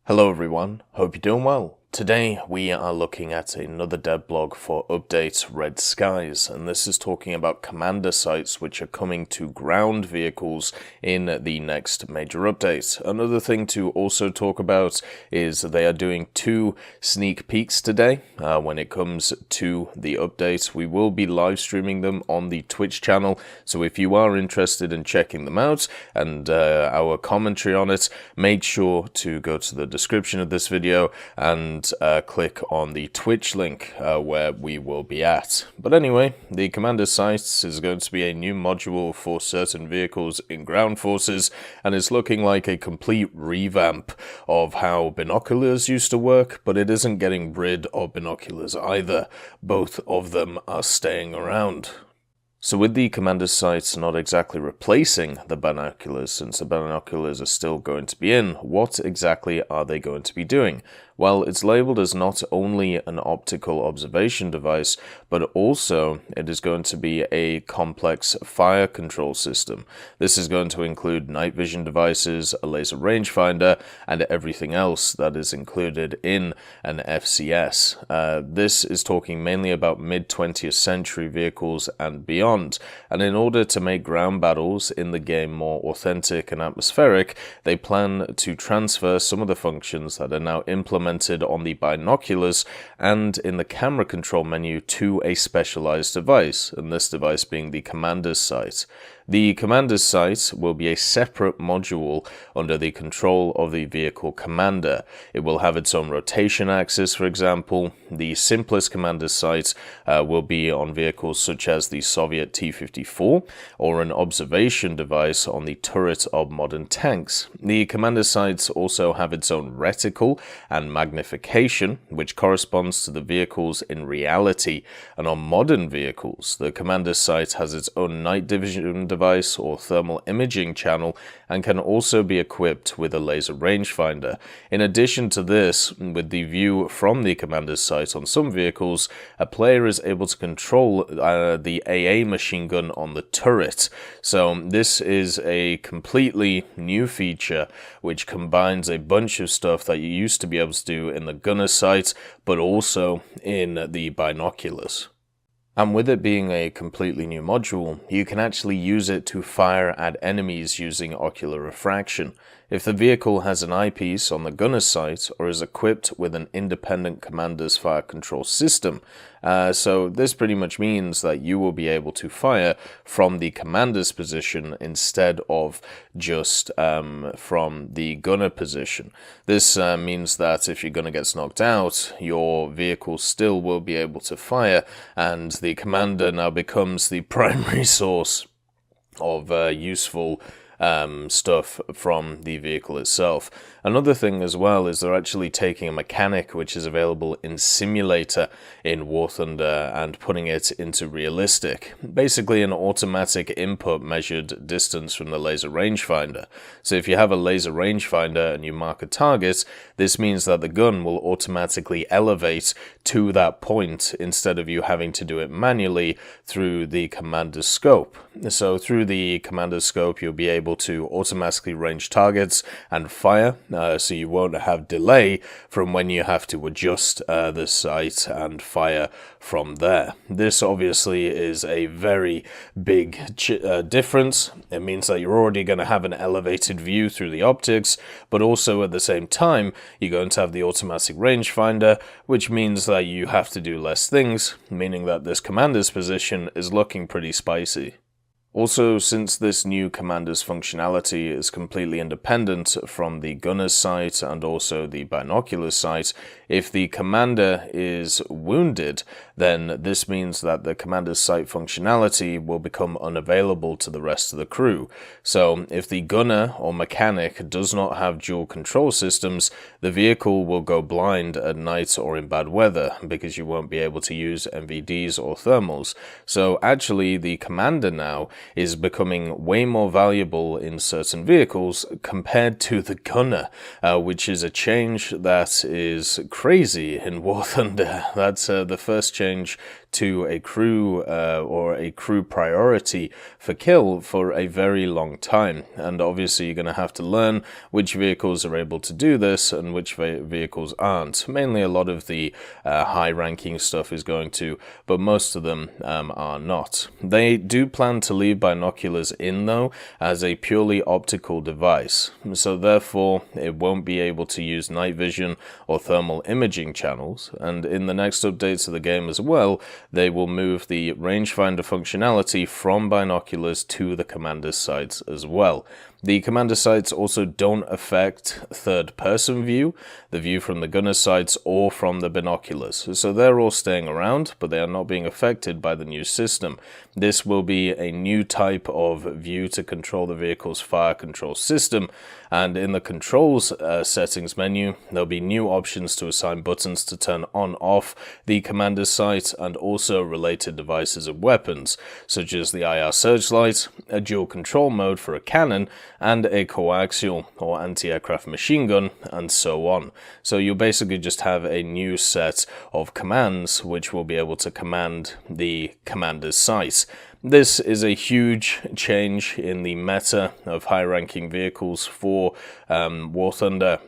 Hello everyone, hope you're doing well. Today we are looking at another devblog for updates Red Skies, and this is talking about commander sites which are coming to ground vehicles in the next major update. Another thing to also talk about is they are doing 2 sneak peeks today when it comes to the updates. We will be live streaming them on the Twitch channel, so if you are interested in checking them out and our commentary on it, make sure to go to the description of this video and click on the Twitch link where we will be at. But anyway, the Commander Sites is going to be a new module for certain vehicles in ground forces, and it's looking like a complete revamp of how binoculars used to work, but it isn't getting rid of binoculars either. Both of them are staying around. So with the commander sights not exactly replacing the binoculars, since the binoculars are still going to be in, what exactly are they going to be doing? Well, it's labeled as not only an optical observation device, but also it is going to be a complex fire control system. This is going to include night vision devices, a laser rangefinder, and everything else that is included in an FCS. This is talking mainly about mid-20th century vehicles and beyond. And in order to make ground battles in the game more authentic and atmospheric, they plan to transfer some of the functions that are now implemented on the binoculars and in the camera control menu to a specialized device, and this device being the commander's sight. The commander's sight will be a separate module under the control of the vehicle commander. It will have its own rotation axis, for example. The simplest commander's sight will be on vehicles such as the Soviet T-54 or an observation device on the turret of modern tanks. The commander's sights also have its own reticle and magnification, which corresponds to the vehicles in reality. And on modern vehicles, the commander's sight has its own night vision device or thermal imaging channel and can also be equipped with a laser rangefinder. In addition to this, with the view from the commander's sight on some vehicles, a player is able to control the AA machine gun on the turret. So this is a completely new feature which combines a bunch of stuff that you used to be able to do in the gunner's sight, but also in the binoculars. And with it being a completely new module, you can actually use it to fire at enemies using ocular refraction. If the vehicle has an eyepiece on the gunner's sight or is equipped with an independent commander's fire control system, so this pretty much means that you will be able to fire from the commander's position instead of just from the gunner position. This means that if your gunner gets knocked out, your vehicle still will be able to fire, and the commander now becomes the primary source of useful stuff from the vehicle itself. Another thing as well is they're actually taking a mechanic which is available in Simulator in War Thunder and putting it into realistic. Basically an automatic input measured distance from the laser rangefinder. So if you have a laser rangefinder and you mark a target, this means that the gun will automatically elevate to that point instead of you having to do it manually through the commander's scope. So through the commander's scope you'll be able to automatically range targets and fire, so you won't have delay from when you have to adjust the sight and fire from there. This obviously is a very big difference. It means that you're already going to have an elevated view through the optics, but also at the same time you're going to have the automatic rangefinder, which means that you have to do less things, meaning that this commander's position is looking pretty spicy. Also, since this new commander's functionality is completely independent from the gunner's sight and also the binocular's sight, if the commander is wounded, then this means that the commander's sight functionality will become unavailable to the rest of the crew. So if the gunner or mechanic does not have dual control systems, the vehicle will go blind at night or in bad weather because you won't be able to use NVDs or thermals. So actually the commander now is becoming way more valuable in certain vehicles compared to the gunner, which is a change that is crazy in War Thunder. That's the first change to a crew or a crew priority for kill for a very long time. And obviously you're going to have to learn which vehicles are able to do this and which vehicles aren't. Mainly a lot of the high-ranking stuff is going to, but most of them are not. They do plan to leave binoculars in though as a purely optical device, so therefore it won't be able to use night vision or thermal imaging channels, and in the next updates of the game as well, they will move the rangefinder functionality from binoculars to the commander's sights as well. The commander sights also don't affect third-person view, the view from the gunner's sights or from the binoculars. So they're all staying around, but they are not being affected by the new system. This will be a new type of view to control the vehicle's fire control system, and in the controls settings menu, there'll be new options to assign buttons to turn on off the commander's sight and also related devices and weapons, such as the IR searchlight, a dual control mode for a cannon, and a coaxial or anti-aircraft machine gun, and so on. So you'll basically just have a new set of commands which will be able to command the commander's sight. This is a huge change in the meta of high-ranking vehicles for War Thunder.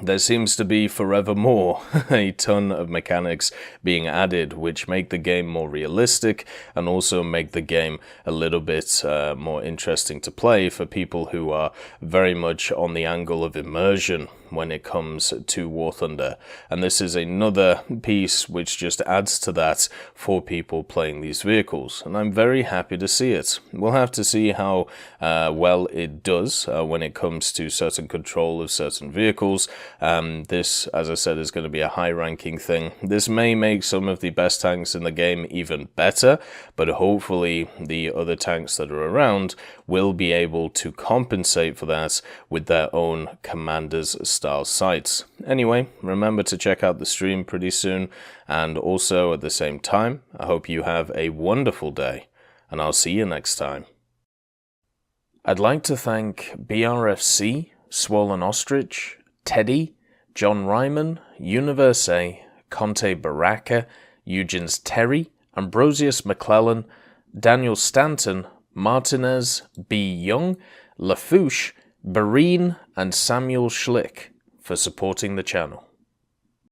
There seems to be forevermore a ton of mechanics being added which make the game more realistic and also make the game a little bit more interesting to play for people who are very much on the angle of immersion when it comes to War Thunder. And this is another piece which just adds to that for people playing these vehicles, and I'm very happy to see it. We'll have to see how well it does when it comes to certain control of certain vehicles. This, as I said, is going to be a high-ranking thing. This may make some of the best tanks in the game even better, but hopefully the other tanks that are around will be able to compensate for that with their own commander's style sights. Anyway, remember to check out the stream pretty soon, and also at the same time, I hope you have a wonderful day, and I'll see you next time. I'd like to thank BRFC, Swollen Ostrich, Teddy, John Ryman, Universe A, Conte Baraka, Eugens Terry, Ambrosius McClellan, Daniel Stanton, Martinez, B. Young, Lafouche, Barine, and Samuel Schlick for supporting the channel.